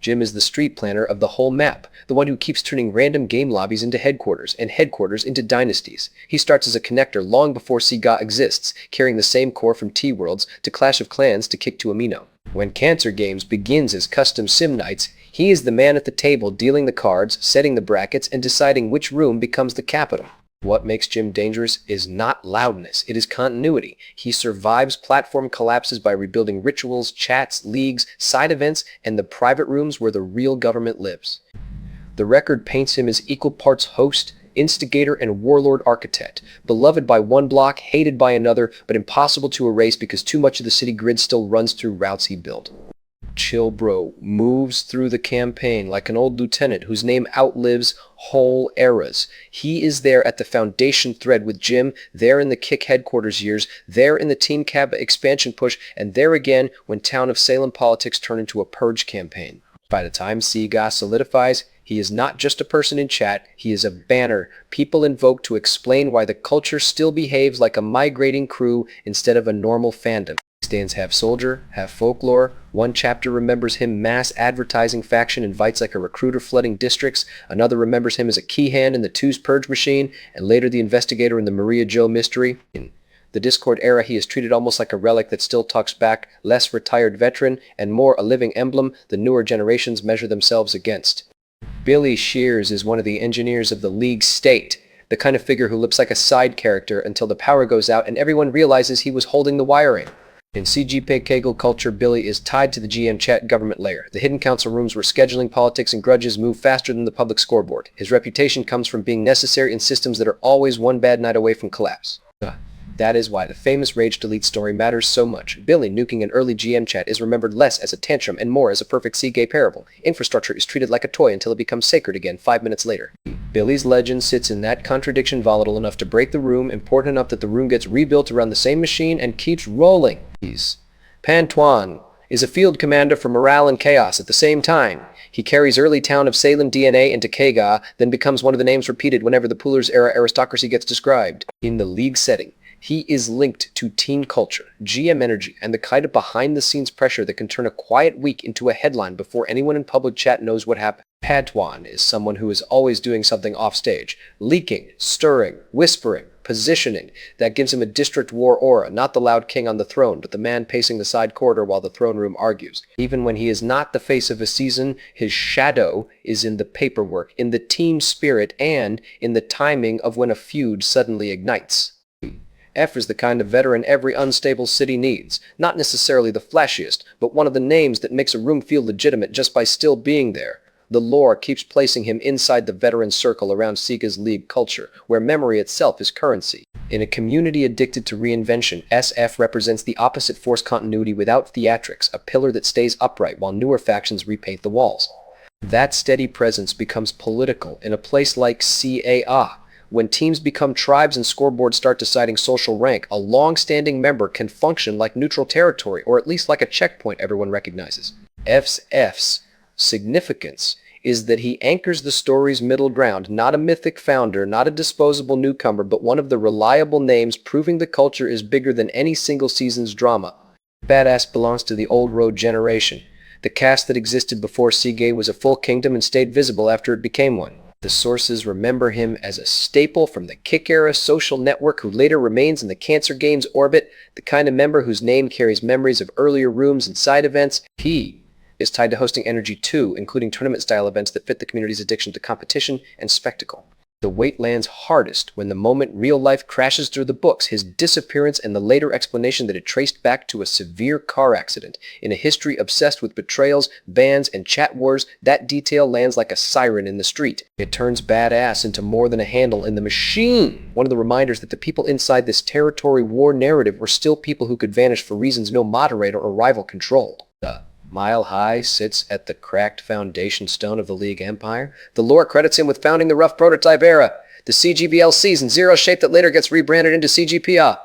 Jim is the street planner of the whole map, the one who keeps turning random game lobbies into headquarters, and headquarters into dynasties. He starts as a connector long before Sega exists, carrying the same core from T-Worlds to Clash of Clans to Kick to Amino. When Cancer Games begins as custom sim nights, he is the man at the table dealing the cards, setting the brackets, and deciding which room becomes the capital. What makes Jim dangerous is not loudness, it is continuity. He survives platform collapses by rebuilding rituals, chats, leagues, side events, and the private rooms where the real government lives. The record paints him as equal parts host, instigator, and warlord architect, beloved by one block, hated by another, but impossible to erase because too much of the city grid still runs through routes he built. ChillBro moves through the campaign like an old lieutenant whose name outlives whole eras. He is there at the foundation thread with Jim, there in the Kick headquarters years, there in the Team Cab expansion push, and there again when Town of Salem politics turn into a purge campaign. By the time Sega solidifies, he is not just a person in chat, he is a banner people invoke to explain why the culture still behaves like a migrating crew instead of a normal fandom. Stands half soldier, half folklore. One chapter remembers him mass advertising faction invites like a recruiter flooding districts. Another remembers him as a key hand in the Two's purge machine, and later the investigator in the Maria Jo mystery. In the Discord era, he is treated almost like a relic that still talks back, less retired veteran, and more a living emblem the newer generations measure themselves against. Billy Shears is one of the engineers of the League State, the kind of figure who looks like a side character until the power goes out and everyone realizes he was holding the wiring. In CGP Kegel culture, Billy is tied to the GM chat government layer, the hidden council rooms where scheduling, politics, and grudges move faster than the public scoreboard. His reputation comes from being necessary in systems that are always one bad night away from collapse. That is why the famous Rage Delete story matters so much. Billy nuking an early GM chat is remembered less as a tantrum and more as a perfect Seagay parable. Infrastructure is treated like a toy until it becomes sacred again 5 minutes later. Billy's legend sits in that contradiction, volatile enough to break the room, important enough that the room gets rebuilt around the same machine and keeps rolling. Pantwan is a field commander for morale and chaos at the same time. He carries early Town of Salem DNA into Kega, then becomes one of the names repeated whenever the Poolers era aristocracy gets described. In the League setting, he is linked to teen culture, GM energy, and the kind of behind-the-scenes pressure that can turn a quiet week into a headline before anyone in public chat knows what happened. Pantwan is someone who is always doing something offstage, leaking, stirring, whispering, positioning. That gives him a district war aura, not the loud king on the throne, but the man pacing the side corridor while the throne room argues. Even when he is not the face of a season, his shadow is in the paperwork, in the team spirit, and in the timing of when a feud suddenly ignites. F is the kind of veteran every unstable city needs. Not necessarily the flashiest, but one of the names that makes a room feel legitimate just by still being there. The lore keeps placing him inside the veteran circle around Sega's League culture, where memory itself is currency. In a community addicted to reinvention, SF represents the opposite force continuity without theatrics, a pillar that stays upright while newer factions repaint the walls. That steady presence becomes political in a place like CAA. When teams become tribes and scoreboards start deciding social rank, a long-standing member can function like neutral territory, or at least like a checkpoint everyone recognizes. F's significance is that he anchors the story's middle ground, not a mythic founder, not a disposable newcomer, but one of the reliable names proving the culture is bigger than any single season's drama. Badass belongs to the old road generation, the caste that existed before Seagate was a full kingdom and stayed visible after it became one. The sources remember him as a staple from the Kick-era social network who later remains in the Cancer Games orbit, the kind of member whose name carries memories of earlier rooms and side events. He is tied to hosting Energy 2, including tournament-style events that fit the community's addiction to competition and spectacle. The weight lands hardest when the moment real life crashes through the books, his disappearance and the later explanation that it traced back to a severe car accident. In a history obsessed with betrayals, bans, and chat wars, that detail lands like a siren in the street. It turns badass into more than a handle in the machine. One of the reminders that the people inside this territory war narrative were still people who could vanish for reasons no moderator or rival controlled. MileHigh sits at the cracked foundation stone of the League Empire. The lore credits him with founding the rough prototype era, the CGBL Season 0 shape that later gets rebranded into CGPA.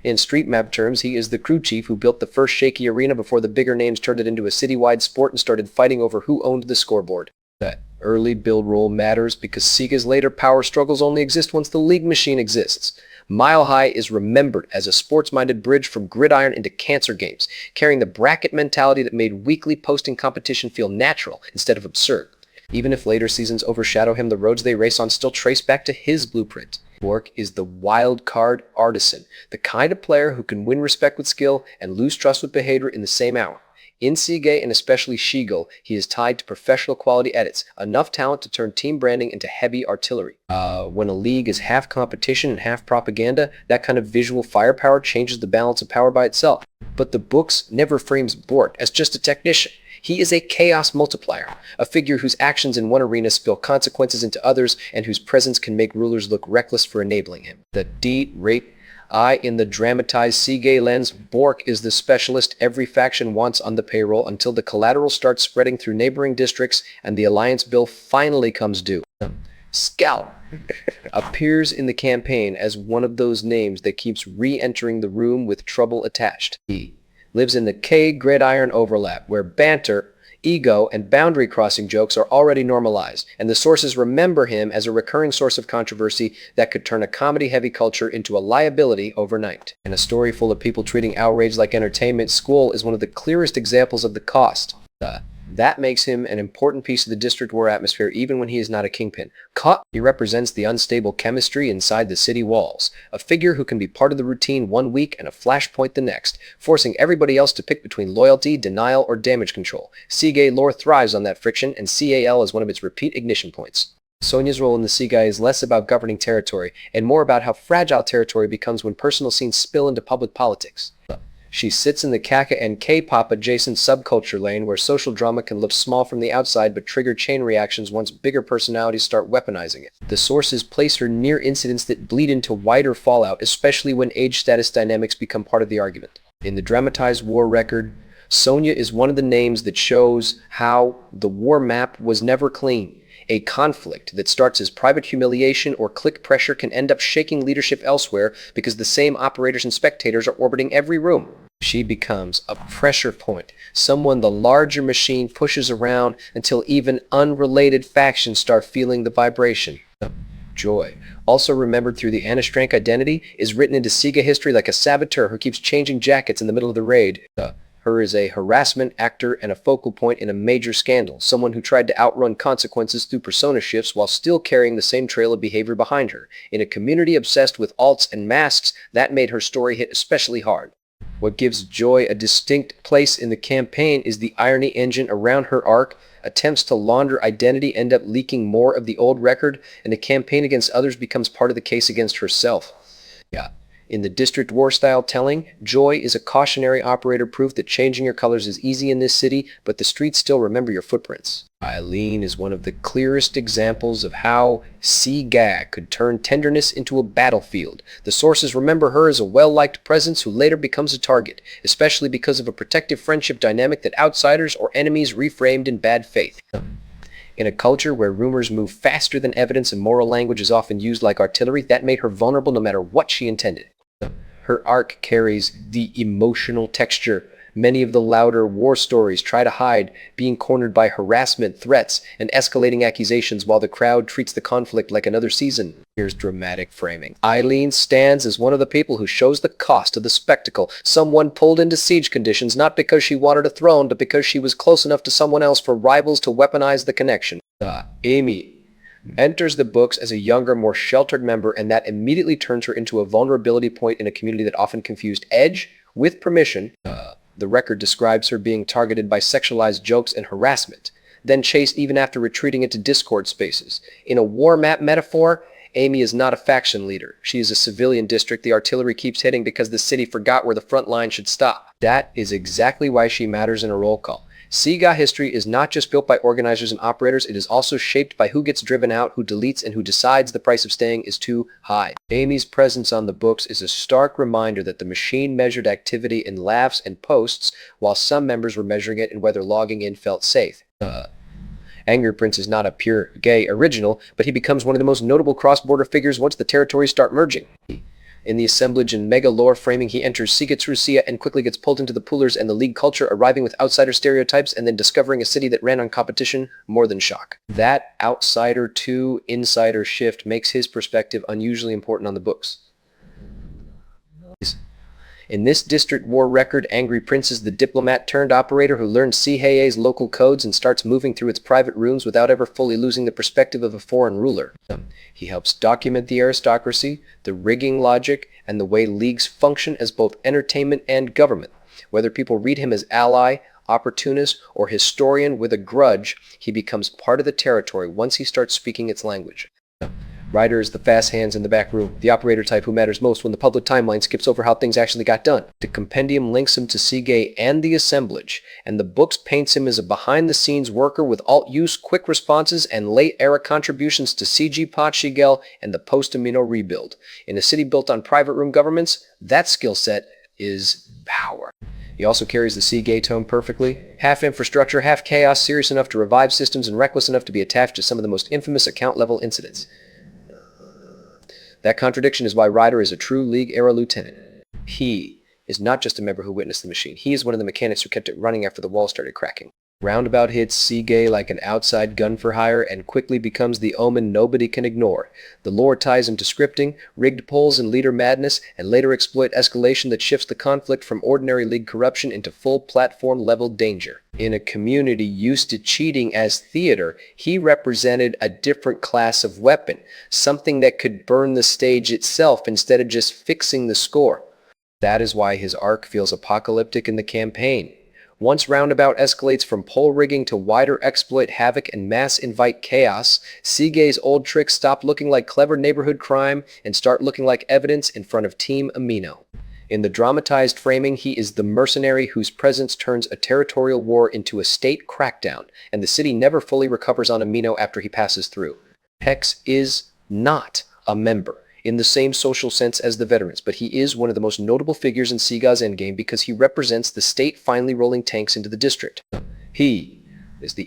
In street map terms, he is the crew chief who built the first shaky arena before the bigger names turned it into a citywide sport and started fighting over who owned the scoreboard. That early build role matters because Sega's later power struggles only exist once the League machine exists. MileHigh is remembered as a sports-minded bridge from gridiron into cancer games, carrying the bracket mentality that made weekly posting competition feel natural instead of absurd. Even if later seasons overshadow him, the roads they race on still trace back to his blueprint. Bork is the wild card artisan, the kind of player who can win respect with skill and lose trust with behavior in the same hour. In Seagate and especially Sheagle, he is tied to professional quality edits, enough talent to turn team branding into heavy artillery. When a league is half competition and half propaganda, that kind of visual firepower changes the balance of power by itself. But the books never frames Bork as just a technician. He is a chaos multiplier, a figure whose actions in one arena spill consequences into others and whose presence can make rulers look reckless for enabling him. The D-rate in the dramatized Seagate lens, Bork is the specialist every faction wants on the payroll until the collateral starts spreading through neighboring districts and the alliance bill finally comes due. Scout appears in the campaign as one of those names that keeps re-entering the room with trouble attached. He lives in the K-gridiron overlap, where banter, ego, and boundary-crossing jokes are already normalized, and the sources remember him as a recurring source of controversy that could turn a comedy-heavy culture into a liability overnight. And a story full of people treating outrage like entertainment, Skull is one of the clearest examples of the cost. That makes him an important piece of the district war atmosphere even when he is not a kingpin. He represents the unstable chemistry inside the city walls, a figure who can be part of the routine one week and a flashpoint the next, forcing everybody else to pick between loyalty, denial, or damage control. Seagate lore thrives on that friction, and CAL is one of its repeat ignition points. Sonia's role in the Seagate is less about governing territory, and more about how fragile territory becomes when personal scenes spill into public politics. She sits in the Kaka and K-pop adjacent subculture lane where social drama can look small from the outside but trigger chain reactions once bigger personalities start weaponizing it. The sources place her near incidents that bleed into wider fallout, especially when age status dynamics become part of the argument. In the dramatized war record, Sonia is one of the names that shows how the war map was never clean. A conflict that starts as private humiliation or clique pressure can end up shaking leadership elsewhere because the same operators and spectators are orbiting every room. She becomes a pressure point, someone the larger machine pushes around until even unrelated factions start feeling the vibration. Joy, also remembered through the Anastrank identity, is written into Sega history like a saboteur who keeps changing jackets in the middle of the raid. Her is a harassment actor and a focal point in a major scandal, someone who tried to outrun consequences through persona shifts while still carrying the same trail of behavior behind her. In a community obsessed with alts and masks, that made her story hit especially hard. What gives Joy a distinct place in the campaign is the irony engine around her arc. Attempts to launder identity end up leaking more of the old record, and the campaign against others becomes part of the case against herself. In the district war style telling, Joy is a cautionary operator, proof that changing your colors is easy in this city, but the streets still remember your footprints. Eileen is one of the clearest examples of how Seagate could turn tenderness into a battlefield. The sources remember her as a well-liked presence who later becomes a target, especially because of a protective friendship dynamic that outsiders or enemies reframed in bad faith. In a culture where rumors move faster than evidence and moral language is often used like artillery, that made her vulnerable no matter what she intended. Her arc carries the emotional texture many of the louder war stories try to hide, being cornered by harassment, threats, and escalating accusations while the crowd treats the conflict like another season. Here's dramatic framing. Eileen stands as one of the people who shows the cost of the spectacle. Someone pulled into siege conditions not because she wanted a throne, but because she was close enough to someone else for rivals to weaponize the connection. Amy enters the books as a younger, more sheltered member, and that immediately turns her into a vulnerability point in a community that often confused edge with permission. The record describes her being targeted by sexualized jokes and harassment, then chased even after retreating into Discord spaces. In a war map metaphor, Amy is not a faction leader. She is a civilian district the artillery keeps hitting because the city forgot where the front line should stop. That is exactly why she matters in a roll call. Seaga history is not just built by organizers and operators, it is also shaped by who gets driven out, who deletes, and who decides the price of staying is too high. Amy's presence on the books is a stark reminder that the machine measured activity in laughs and posts, while some members were measuring it in whether logging in felt safe. AngryPrince is not a pure gay original, but he becomes one of the most notable cross-border figures once the territories start merging. In the assemblage and mega lore framing, he enters Sigatrusia and quickly gets pulled into the poolers and the league culture, arriving with outsider stereotypes and then discovering a city that ran on competition more than shock. That outsider to insider shift makes his perspective unusually important on the books. In this district war record, AngryPrince is the diplomat turned operator who learns CHA's local codes and starts moving through its private rooms without ever fully losing the perspective of a foreign ruler. He helps document the aristocracy, the rigging logic, and the way leagues function as both entertainment and government. Whether people read him as ally, opportunist, or historian with a grudge, he becomes part of the territory once he starts speaking its language. Ryder is the fast hands in the back room, the operator type who matters most when the public timeline skips over how things actually got done. The compendium links him to Seagay and the assemblage, and the books paints him as a behind-the-scenes worker with alt-use, quick responses, and late-era contributions to CG Pot Shigel and the post-Amino rebuild. In a city built on private room governments, that skill set is power. He also carries the Seagay tone perfectly. Half infrastructure, half chaos, serious enough to revive systems and reckless enough to be attached to some of the most infamous account-level incidents. That contradiction is why Ryder is a true League-era lieutenant. He is not just a member who witnessed the machine. He is one of the mechanics who kept it running after the wall started cracking. Roundabout hits Seagay like an outside gun for hire and quickly becomes the omen nobody can ignore. The lore ties him to scripting, rigged polls and leader madness, and later exploit escalation that shifts the conflict from ordinary League corruption into full platform-level danger. In a community used to cheating as theater, he represented a different class of weapon, something that could burn the stage itself instead of just fixing the score. That is why his arc feels apocalyptic in the campaign. Once Roundabout escalates from pole rigging to wider exploit havoc and mass invite chaos, Seagay's old tricks stop looking like clever neighborhood crime and start looking like evidence in front of Team Amino. In the dramatized framing, he is the mercenary whose presence turns a territorial war into a state crackdown, and the city never fully recovers on Amino after he passes through. Hex is not a member in the same social sense as the veterans, but he is one of the most notable figures in Seaga's endgame because he represents the state finally rolling tanks into the district. He is the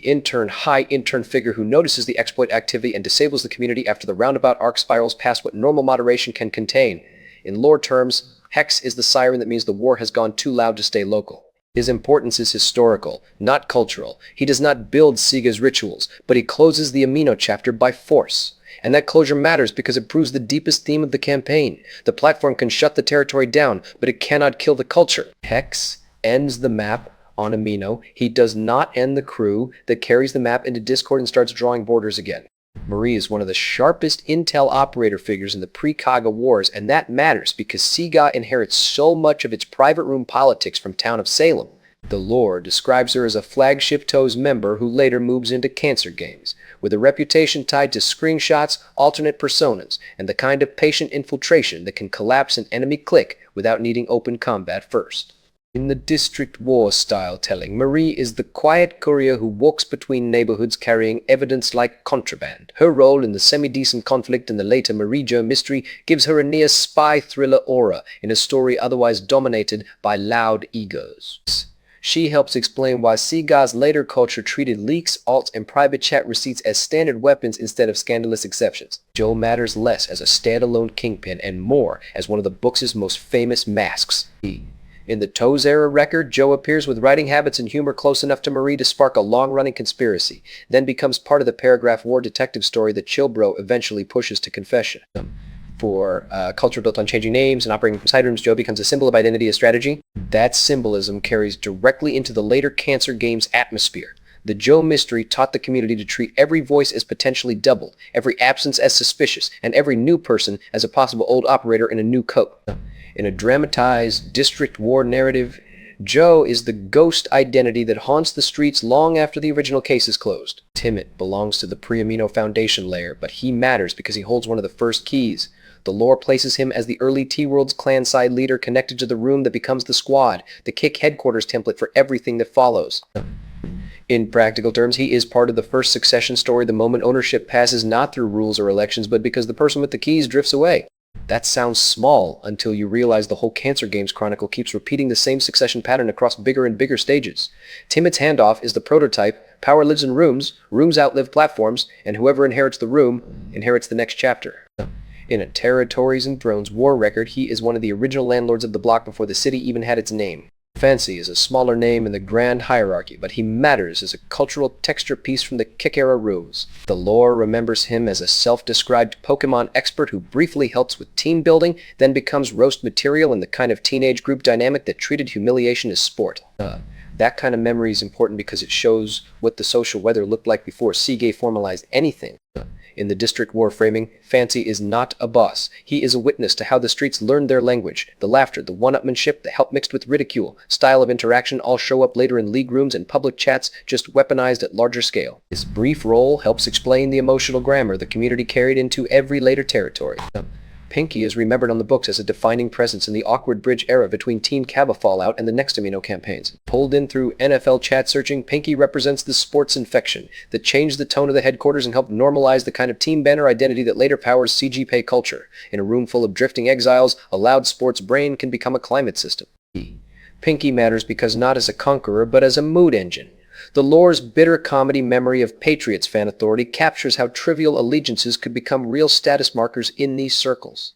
high intern figure who notices the exploit activity and disables the community after the Roundabout arc spirals past what normal moderation can contain. In lore terms, Hex is the siren that means the war has gone too loud to stay local. His importance is historical, not cultural. He does not build Seaga's rituals, but he closes the Amino chapter by force. And that closure matters because it proves the deepest theme of the campaign. The platform can shut the territory down, but it cannot kill the culture. Hex ends the map on Amino. He does not end the crew that carries the map into Discord and starts drawing borders again. Marie is one of the sharpest intel operator figures in the pre-Kaga wars, and that matters because Seaga inherits so much of its private room politics from Town of Salem. The lore describes her as a flagship Toes member who later moves into cancer games, with a reputation tied to screenshots, alternate personas, and the kind of patient infiltration that can collapse an enemy clique without needing open combat first. In the district war style telling, Marie is the quiet courier who walks between neighborhoods carrying evidence like contraband. Her role in the semi-decent conflict in the later Marie Jo mystery gives her a near spy thriller aura in a story otherwise dominated by loud egos. She helps explain why Seaga's later culture treated leaks, alts, and private chat receipts as standard weapons instead of scandalous exceptions. Joe matters less as a standalone kingpin and more as one of the book's most famous masks. In the Toes era record, Joe appears with writing habits and humor close enough to Marie to spark a long-running conspiracy, then becomes part of the paragraph war detective story that ChillBro eventually pushes to confession. For culture built on changing names and operating from side rooms, Joe becomes a symbol of identity as strategy. That symbolism carries directly into the later Cancer Games atmosphere. The Joe mystery taught the community to treat every voice as potentially doubled, every absence as suspicious, and every new person as a possible old operator in a new coat. In a dramatized district war narrative, Joe is the ghost identity that haunts the streets long after the original case is closed. Timit belongs to the pre-Amino Foundation layer, but he matters because he holds one of the first keys. The lore places him as the early T-World's clan side leader connected to the room that becomes the squad, the Kick headquarters template for everything that follows. In practical terms, he is part of the first succession story the moment ownership passes not through rules or elections, but because the person with the keys drifts away. That sounds small until you realize the whole Cancer Games chronicle keeps repeating the same succession pattern across bigger and bigger stages. Timit's handoff is the prototype, power lives in rooms, rooms outlive platforms, and whoever inherits the room inherits the next chapter. In a Territories and Thrones war record, he is one of the original landlords of the block before the city even had its name. Fancy is a smaller name in the grand hierarchy, but he matters as a cultural texture piece from the Kick-era rooms. The lore remembers him as a self-described Pokemon expert who briefly helps with team building, then becomes roast material in the kind of teenage group dynamic that treated humiliation as sport. That kind of memory is important because it shows what the social weather looked like before Seagay formalized anything. In the district war framing, Fancy is not a boss. He is a witness to how the streets learned their language. The laughter, the one-upmanship, the help mixed with ridicule, style of interaction all show up later in league rooms and public chats, just weaponized at larger scale. His brief role helps explain the emotional grammar the community carried into every later territory. Pinkie is remembered on the books as a defining presence in the awkward bridge era between Team Kaba Fallout and the Next Amino campaigns. Pulled in through NFL chat searching, Pinkie represents the sports infection that changed the tone of the headquarters and helped normalize the kind of team banner identity that later powers CG Pay culture. In a room full of drifting exiles, a loud sports brain can become a climate system. Pinkie matters because not as a conqueror, but as a mood engine. The lore's bitter comedy memory of Patriots fan authority captures how trivial allegiances could become real status markers in these circles.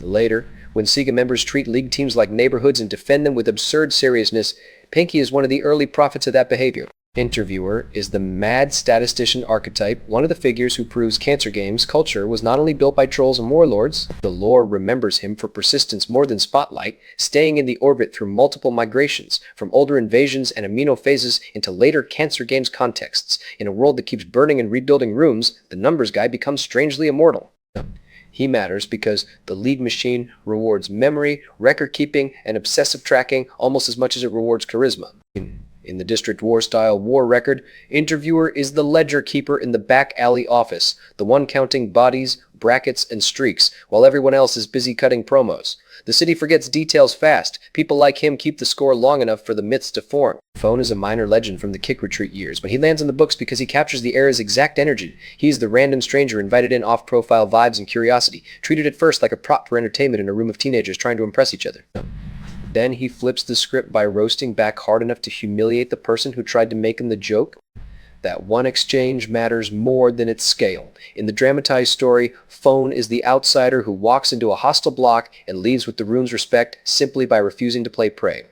Later, when Sega members treat league teams like neighborhoods and defend them with absurd seriousness, Pinkie is one of the early prophets of that behavior. Interviewer is the mad statistician archetype, one of the figures who proves Cancer Games' culture was not only built by trolls and warlords. The lore remembers him for persistence more than Spotlight, staying in the orbit through multiple migrations, from older invasions and amino phases into later Cancer Games contexts. In a world that keeps burning and rebuilding rooms, the numbers guy becomes strangely immortal. He matters because the league machine rewards memory, record-keeping, and obsessive tracking almost as much as it rewards charisma. In the District War-style war record, Interviewer is the ledger keeper in the back alley office, the one counting bodies, brackets, and streaks, while everyone else is busy cutting promos. The city forgets details fast. People like him keep the score long enough for the myths to form. Phone is a minor legend from the Kick Retreat years, but he lands in the books because he captures the era's exact energy. He's the random stranger invited in off-profile vibes and curiosity, treated at first like a prop for entertainment in a room of teenagers trying to impress each other. Then he flips the script by roasting back hard enough to humiliate the person who tried to make him the joke. That one exchange matters more than its scale. In the dramatized story, Phone is the outsider who walks into a hostile block and leaves with the room's respect simply by refusing to play prey.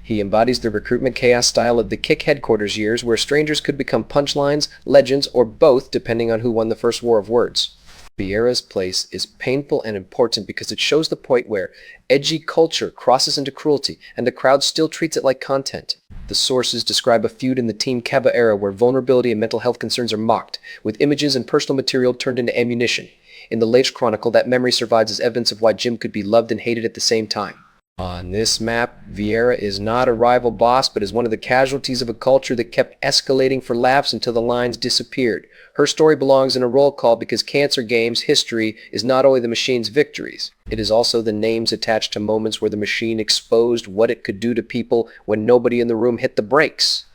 He embodies the recruitment chaos style of the Kick headquarters years, where strangers could become punchlines, legends, or both depending on who won the first war of words. Viera's place is painful and important because it shows the point where edgy culture crosses into cruelty and the crowd still treats it like content. The sources describe a feud in the Team Kaba era where vulnerability and mental health concerns are mocked, with images and personal material turned into ammunition. In the latest chronicle, that memory survives as evidence of why Jim could be loved and hated at the same time. On this map, Viera is not a rival boss, but is one of the casualties of a culture that kept escalating for laughs until the lines disappeared. Her story belongs in a roll call because Cancer Games' history is not only the machine's victories, it is also the names attached to moments where the machine exposed what it could do to people when nobody in the room hit the brakes.